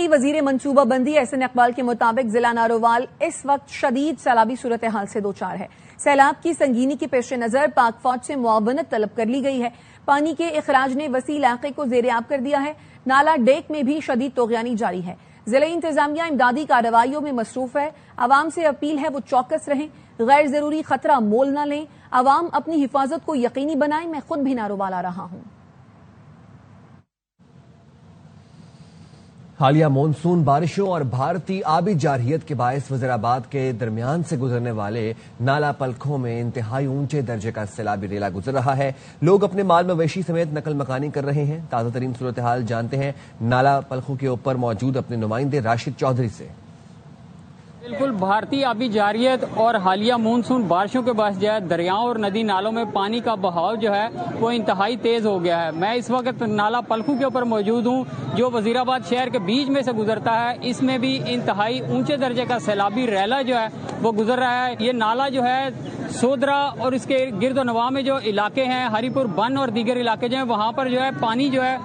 मकामी वजीर मंसूबा बंदी एहसन इकबाल के मुताबिक जिला नारोवाल इस वक्त शदीद सैलाबी सूरत हाल से दो चार है। सैलाब की संगीनी के पेश नजर पाक फौज से मुआवनत तलब कर ली गई है। पानी के इखराज ने वसी इलाके को जेर-ए-आब कर दिया है। नाला डेक में भी शदीद तोगयानी जारी है। जिला इंतजामिया इमदादी कार्रवाइयों में मसरूफ है। आवाम से अपील है वो चौकस रहें, गैर जरूरी खतरा मोल न लें। आवाम अपनी हिफाजत को यकीनी बनाएं। मैं खुद भी नारोवाल आ रहा हूं। हालिया मानसून बारिशों और भारतीय आबी जारहियत के बायस वजीराबाद के दरमियान से गुजरने वाले नाला पलखों में इंतहाई ऊंचे दर्जे का सैलाबी रेला गुजर रहा है। लोग अपने माल मवेशी समेत नकल मकानी कर रहे हैं। ताज़ा तरीन सूरत हाल जानते हैं नाला पलखों के ऊपर मौजूद अपने नुमाइंदे राशिद चौधरी से। बिल्कुल, भारतीय आबी जारियत और हालिया मानसून बारिशों के बायस जो है दरियाओं और नदी नालों में पानी का बहाव जो है वो इंतहाई तेज हो गया है। मैं इस वक्त नाला पलखू के ऊपर मौजूद हूँ जो वजीराबाद शहर के बीच में से गुजरता है। इसमें भी इंतहाई ऊंचे दर्जे का सैलाबी रैला जो है वो गुजर रहा है। ये नाला जो है सोदरा और इसके गिरद नवा में जो इलाके हैं, हरीपुर बन और दीगर इलाके जो है वहाँ पर जो है पानी जो है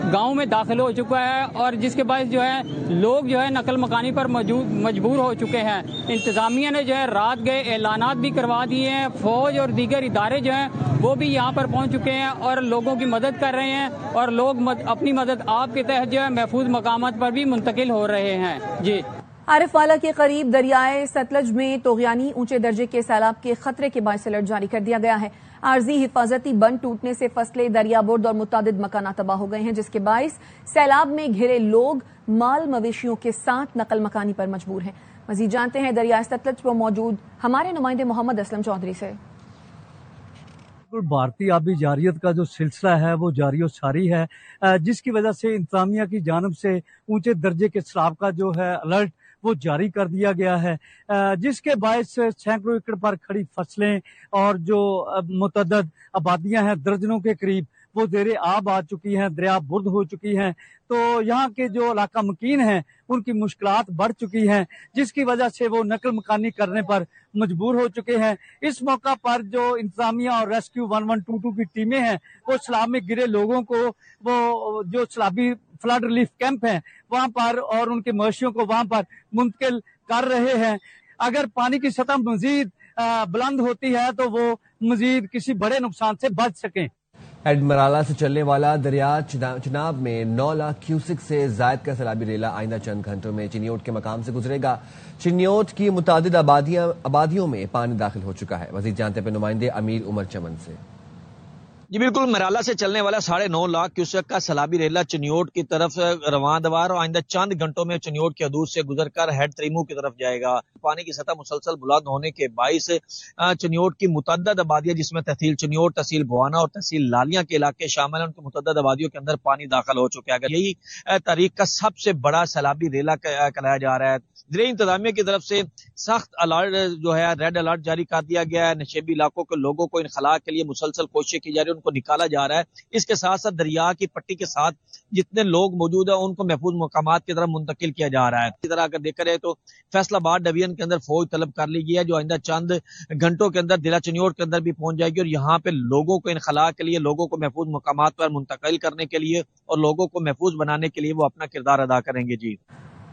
गांव में दाखिल हो चुका है और जिसके बाद जो है लोग जो है नकल मकानी पर मजबूर हो चुके हैं। इंतजामिया ने जो है रात गए ऐलानात भी करवा दिए हैं। फौज और दीगर इदारे जो हैं वो भी यहाँ पर पहुँच चुके हैं और लोगों की मदद कर रहे हैं और लोग अपनी मदद आप के तहत जो है महफूज मकामात पर भी मुंतकिल हो रहे हैं। जी, आरिफवाला के करीब दरियाए सतलज में तोगयानी ऊंचे दर्जे के सैलाब के खतरे के बायस अलर्ट जारी कर दिया गया है। आर्जी हिफाजती बंद टूटने से फसलें, दरिया बुर्द और मुतादिद मकाना तबाह हो गए हैं, जिसके बायस सैलाब में घिरे लोग माल मवेशियों के साथ नकल मकानी पर मजबूर हैं। मजीद जानते हैं दरियाए सतलज पर मौजूद हमारे नुमाइंदे मोहम्मद असलम चौधरी से। भारतीय आबी जारियत का जो सिलसिला है वो जारी और सारी है, जिसकी वजह से इंतजामिया की जानिब से ऊंचे दर्जे के सैलाब का जो है अलर्ट वो जारी कर दिया गया है, जिसके बायस सैकड़ों एकड़ पर खड़ी फसलें और जो मुतअद्दिद आबादियां हैं दर्जनों के करीब वो जेरे आब आ चुकी हैं, दरिया बुर्द हो चुकी हैं। तो यहाँ के जो इलाका मकीन हैं उनकी मुश्किलात बढ़ चुकी हैं, जिसकी वजह से वो नकल मकानी करने पर मजबूर हो चुके हैं। इस मौका पर जो इंतजामिया और रेस्क्यू 1122 की टीमें हैं वो सैलाब में गिरे लोगों को वो जो सैलाबी फ्लड रिलीफ कैंप हैं वहां पर और उनके मवेशियों को वहां पर मुंतकिल कर रहे हैं। अगर पानी की सतह मजीद बुलंद होती है तो वो मजीद किसी बड़े नुकसान से बच सकें। एडमराला से चलने वाला दरिया चिनाब में 9 लाख क्यूसिक से जायद का सैलाबी रेला आइंदा चंद घंटों में चिन्योट के मकाम से गुजरेगा। चिन्योट की मुतादिद आबादियों में पानी दाखिल हो चुका है। मजीद जानते हैं नुमाइंदे अमीर उमर चमन से। जी बिल्कुल, मराला से चलने वाला 9.5 लाख क्यूसेक का सैलाबी रेला चिन्योट की तरफ रवान दवार और आइंदा चंद घंटों में चिन्योट की हदूद से गुजरकर हेड त्रिमू की तरफ जाएगा। पानी की सतह मुसलसल बुलंद होने के बाइस चिन्योट की मुतअद्दिद आबादियां जिसमें तहसील चिन्योट, तहसील बुआना और तहसील लालिया के इलाके शामिल हैं, उनकी मुतअद्दिद आबादियों के अंदर पानी दाखिल हो चुका है। यही तारीख का सबसे बड़ा सैलाबी रेला कहलाया जा रहा है। जिले इंतजामिया की तरफ से सख्त अलर्ट जो है रेड अलर्ट जारी कर दिया गया है। नशेबी इलाकों के लोगों को इनखला के लिए मुसलसल कोशिश की जा रही है, उनको निकाला जा रहा है। इसके साथ साथ दरिया की पट्टी के साथ जितने लोग मौजूद हैं उनको महफूज मकामात की तरफ मुंतकिल किया जा रहा है। इसी तरह अगर देखा जाए तो फैसलाबाद डिवीजन के अंदर फौज तलब कर ली गई है जो आइंदा चंद घंटों के अंदर जिला चिन्योट के अंदर भी पहुंच जाएगी और यहाँ पे लोगों को इनखला के लिए, लोगों को महफूज मकामात पर मुंतकिल करने के लिए और लोगों को महफूज बनाने के लिए वो अपना किरदार अदा करेंगे। जी,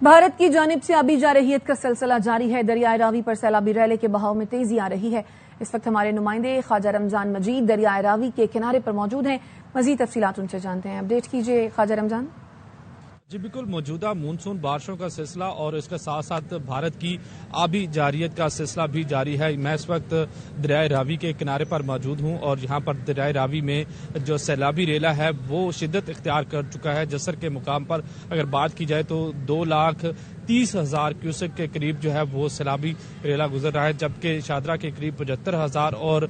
भारत की जानिब से आबी जारहियत का सिलसिला जारी है। दरियाए रावी पर सैलाबी रैले के बहाव में तेजी आ रही है। इस वक्त हमारे नुमाइंदे ख्वाजा रमजान मजीद दरियाए रावी के किनारे पर मौजूद हैं। मजीद तफसीलात उनसे जानते हैं। अपडेट कीजिए ख्वाजा रमजान। जी बिल्कुल, मौजूदा मानसून बारिशों का सिलसिला और इसके साथ साथ भारत की आबी जारियत का सिलसिला भी जारी है। मैं इस वक्त दरियाए रावी के किनारे पर मौजूद हूं और यहाँ पर दरियाए रावी में जो सैलाबी रेला है वो शिद्दत इख्तियार कर चुका है। जसर के मुकाम पर अगर बात की जाए तो 2,30,000 क्यूसेक के करीब जो है वो सैलाबी रेला गुजर रहा है, जबकि शादरा के करीब 75,000 और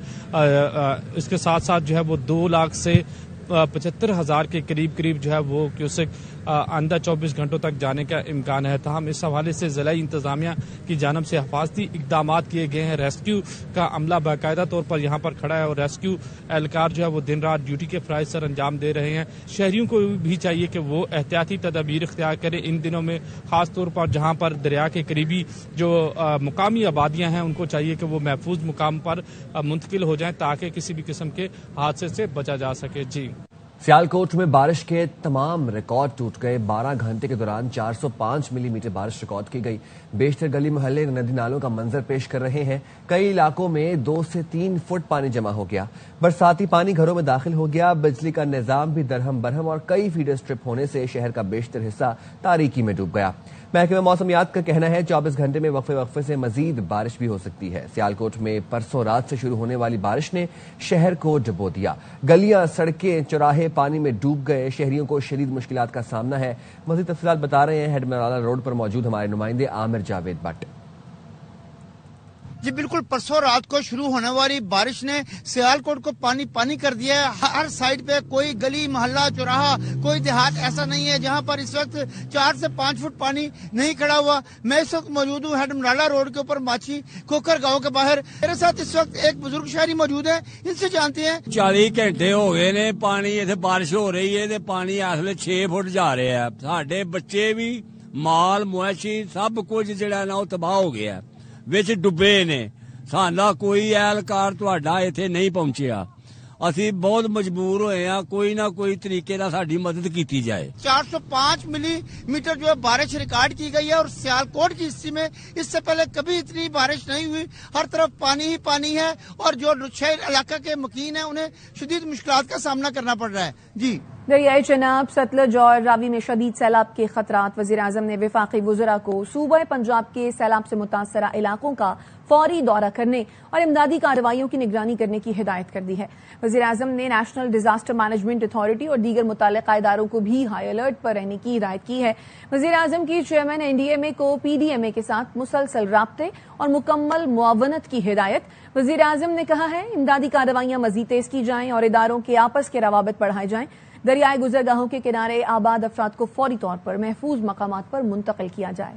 इसके साथ साथ जो है वो 2 लाख से 75,000 के करीब जो है वो क्यूसेक आइंदा 24 घंटों तक जाने का इम्कान है। तहम इस हवाले से जिला इंतजामिया की जानब से हिफाजती इकदाम किए गए हैं। रेस्क्यू का अमला बाकायदा तौर पर यहाँ पर खड़ा है और रेस्क्यू एहलकार जो है वो दिन रात ड्यूटी के फराइज सर अंजाम दे रहे हैं। शहरियों को भी चाहिए कि वो एहतियाती तदाबीर इख्तियार करें इन दिनों में, खास तौर पर जहाँ पर दरिया के करीबी जो मुकामी आबादियाँ हैं उनको चाहिए कि वो महफूज मुकाम पर मुंतकिल हो जाएं ताकि किसी भी किस्म के हादसे से बचा जा सके। जी सियालकोट में बारिश के तमाम रिकॉर्ड टूट गए। 12 घंटे के दौरान 405 मिलीमीटर बारिश रिकॉर्ड की गई। बेशतर गली मोहल्ले नदी नालों का मंजर पेश कर रहे हैं। कई इलाकों में 2 से 3 फुट पानी जमा हो गया। बरसाती पानी घरों में दाखिल हो गया। बिजली का निजाम भी दरहम बरहम और कई फीडर स्ट्रिप होने से शहर का बेशतर हिस्सा तारीकी में डूब गया। महकमे मौसमियात का कहना है 24 घंटे में वक्फे से मजीद बारिश भी हो सकती है। सियालकोट में परसों रात से शुरू होने वाली बारिश ने शहर को डुबो दिया। गलियां, सड़कें, चौराहे पानी में डूब गए। शहरियों को शदीद मुश्किलात का सामना है। मजीद तफसीलात बता रहे हैं हेड मराला रोड पर मौजूद हमारे नुमाइंदे आमिर जावेद भट्ट। जी बिल्कुल, परसों रात को शुरू होने वाली बारिश ने सियालकोट को पानी पानी कर दिया है। हर साइड पे कोई गली, मोहल्ला, चौराहा, कोई देहात ऐसा नहीं है जहां पर इस वक्त 4 से 5 फुट पानी नहीं खड़ा हुआ। मैं इस वक्त मौजूद हूँ हेड मराला रोड के ऊपर माछी कोकर गांव के बाहर। मेरे साथ इस वक्त एक बुजुर्ग शहरी मौजूद है, इनसे जानते हैं। 40 घंटे हो गए ने पानी इतने बारिश हो रही है ते पानी इस वेले 6 फुट जा रहा है। साडे बच्चे भी, माल मुआशी सब कुछ जिहड़ा ना तबाह हो गया, विच डुबे ने। साडा कोई एहलकार तुहाडा इत्थे नहीं पहुंचिया। ਅਸੀਂ बहुत मजबूर होए हैं, कोई ना कोई तरीके ਨਾਲ ਸਾਡੀ मदद की जाए। 405 मिलीमीटर जो है बारिश रिकॉर्ड की गई है और सियालकोट की हिस्से में इससे पहले कभी इतनी बारिश नहीं हुई। हर तरफ पानी ही पानी है और जो शहर इलाका के मकीन है उन्हें शदीद मुश्किलात का सामना करना पड़ रहा है। जी, दरियाई चनाब, सतलज और रावी में शदीद सैलाब के खतरात। वज़ीर-ए-आज़म ने वफाकी वज़रा को सूबा पंजाब के सैलाब से मुतासरा इलाकों का फौरी दौरा करने और इमदादी कार्रवाइयों की निगरानी करने की हिदायत कर दी है। वज़ीर-ए-आज़म ने नेशनल डिजास्टर मैनेजमेंट अथॉरिटी और दीगर मुतल्लिक़ा इदारों को भी हाई अलर्ट पर रहने की हिदायत की है। वज़ीर-ए-आज़म की चेयरमैन NDMA को PDMA के साथ मुसलसल राब्ते और मुकम्मल मुआवनत की हिदायत। वज़ीर-ए-आज़म ने कहा है इमदादी कार्रवाइयां मज़ीद तेज की जाएं और इदारों के आपस के रवाबित बढ़ाए जाएं। दरियाई गुजरगाहों के किनारे आबाद अफराद को फौरी तौर पर महफूज मकामात पर मुंतकिल किया जाए।